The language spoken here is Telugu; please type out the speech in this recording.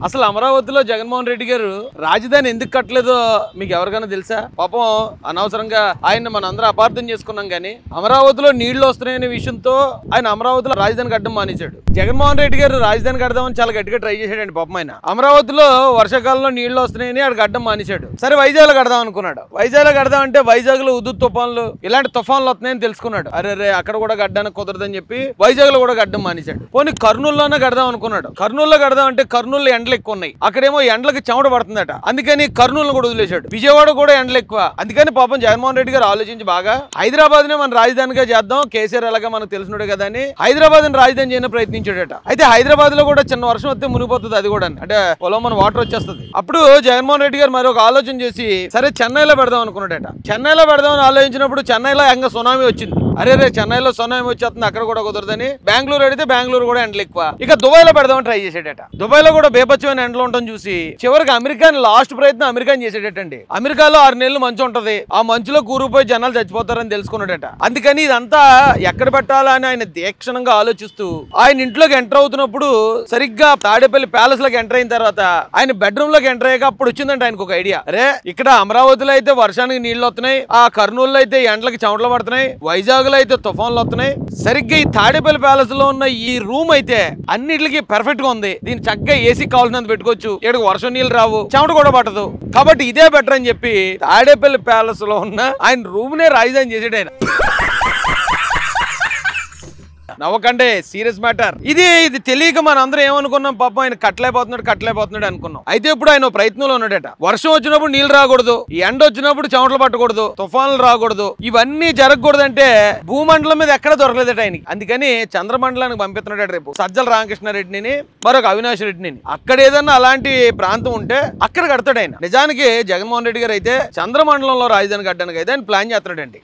అసలు అమరావతిలో జగన్మోహన్ రెడ్డి గారు రాజధాని ఎందుకు కట్టలేదో మీకు ఎవరికైనా తెలుసా? పాపం అనవసరంగా ఆయన మన అందరూ అపార్థం చేసుకున్నాం కానీ అమరావతిలో నీళ్లు వస్తున్నాయనే విషయంతో ఆయన అమరావతిలో రాజధాని కట్టడం మానేశాడు. జగన్మోహన్ రెడ్డి గారు రాజధాని కడదామని చాలా గట్టిగా ట్రై చేశాడండి పాపం. ఆయన అమరావతిలో వర్షాకాలంలో నీళ్లు వస్తున్నాయని ఆడు కట్టడం మానేశాడు. సరే వైజాగ్ కడదాం అనుకున్నాడు. వైజాగ్ కడదాం అంటే వైజాగ్ లో ఉదు తుఫాన్లు ఇలాంటి తుఫాన్లు వస్తున్నాయని తెలుసుకున్నాడు. అరే అక్కడ కూడా కట్టడానికి కుదరదని చెప్పి వైజాగ్ లో కూడా కట్టడం మానేశాడు. పోనీ కర్నూలులోనే కడదాం అనుకున్నాడు. కర్నూలులో కడదాం అంటే కర్నూలులో ఎండలు ఎక్కువ ఉన్నాయి. అక్కడేమో ఎండలకి చెమట పడుతుందట. అందుకని కర్నూలును కూడా వదిలేశాడు. విజయవాడ కూడా ఎండలు ఎక్కువ. అందుకని పాపం జగన్మోహన్ రెడ్డి గారు ఆలోచించి బాగా హైదరాబాద్ నే మన రాజధానిగా చేద్దాం, కేసీఆర్ ఎలాగా మనకు తెలిసినడే కదా అని హైదరాబాద్ ని రాజధాని చేయని ప్రయత్నించాడట. అయితే హైదరాబాద్ లో కూడా చిన్న వర్షం వస్తే మునిగిపోతుంది. అది కూడా అంటే పొలం మన వాటర్ వచ్చేస్తుంది. అప్పుడు జగన్మోహన్ రెడ్డి గారు మరొక ఆలోచన చేసి సరే చెన్నైలో పెడదాం అనుకున్నాడట. చెన్నైలో పెడదామని ఆలోచించినప్పుడు చెన్నైలో ఎంగ సునామీ వచ్చింది. అరే చెన్నైలో సునామీ వచ్చేస్తుంది, అక్కడ కూడా కుదరదని బెంగళూరు అడిగితే బెంగళూరు కూడా ఎండలు ఎక్కువ. ఇక దుబాయ్ లో పెడదామని ట్రై చేసేటట. దుబాయ్ లో కూడా బేపచ్చమైన ఎండలు ఉండటం చూసి చివరికి అమెరికాని లాస్ట్ ప్రయత్నం అమెరికాని చేసేటండి. అమెరికాలో 6 నెలలు మంచు ఉంటది. ఆ మంచులో కూరుకుపోయి జనాలు చచ్చిపోతారని తెలుసుకున్నాడట. అందుకని ఇదంతా ఎక్కడ పెట్టాలా అని ఆయన దీక్షణంగా ఆలోచిస్తూ ఆయన ఇంట్లోకి ఎంటర్ అవుతున్నప్పుడు సరిగ్గా తాడేపల్లి ప్యాలెస్ లోకి ఎంటర్ అయిన తర్వాత ఆయన బెడ్రూమ్ లోకి ఎంటర్ అయ్యాక అప్పుడు వచ్చిందంటే ఆయనకు ఒక ఐడియా. అరే ఇక్కడ అమరావతిలో అయితే వర్షానికి నీళ్లు వస్తున్నాయి, ఆ కర్నూలులో అయితే ఎండలకి చెమటలు పడుతున్నాయి, వైజాగ్ లో అయితే తుఫాన్లు వస్తున్నాయి. సరిగ్గా ఈ తాడేపల్లి ప్యాలెస్ లో ఉన్న ఈ రూమ్ అయితే అన్నిటికి పర్ఫెక్ట్ గా ఉంది. దీన్ని చక్కగా ఏసీ కావాల్సినంత పెట్టుకోవచ్చు. ఇక్కడికి వర్షం నీళ్ళు రావు, చెమట కూడా పట్టదు. కాబట్టి ఇదే బెటర్ అని చెప్పి తాడేపల్లి ప్యాలెస్ లో ఉన్న ఆయన రూమ్ నే రాజధాని చేసాడు ఆయన. నవ్వకండి, సీరియస్ మ్యాటర్ ఇది. తెలియక మన అందరూ ఏమనుకున్నాం, పాపం ఆయన కట్టలేకపోతున్నాడు అనుకున్నాం. అయితే ఇప్పుడు ఆయన ప్రయత్నంలో ఉన్నాడట. వర్షం వచ్చినప్పుడు నీళ్లు రాకూడదు, ఎండ వచ్చినప్పుడు చెమటలు పట్టకూడదు, తుఫాన్లు రాకూడదు, ఇవన్నీ జరగకూడదు అంటే భూమండలం మీద ఎక్కడ దొరకలేదట ఆయనకి. అందుకని చంద్రమండలానికి పంపిస్తున్నాడట రేపు సజ్జల రామకృష్ణారెడ్డిని, మరొక అవినాష్ రెడ్డిని. అక్కడ ఏదన్నా అలాంటి ప్రాంతం ఉంటే అక్కడ కడతాడు ఆయన. నిజానికి జగన్మోహన్ రెడ్డి గారు అయితే చంద్రమండలంలో రాజధాని కట్టడానికి అయితే ఆయన ప్లాన్ చేస్తున్నాడండి.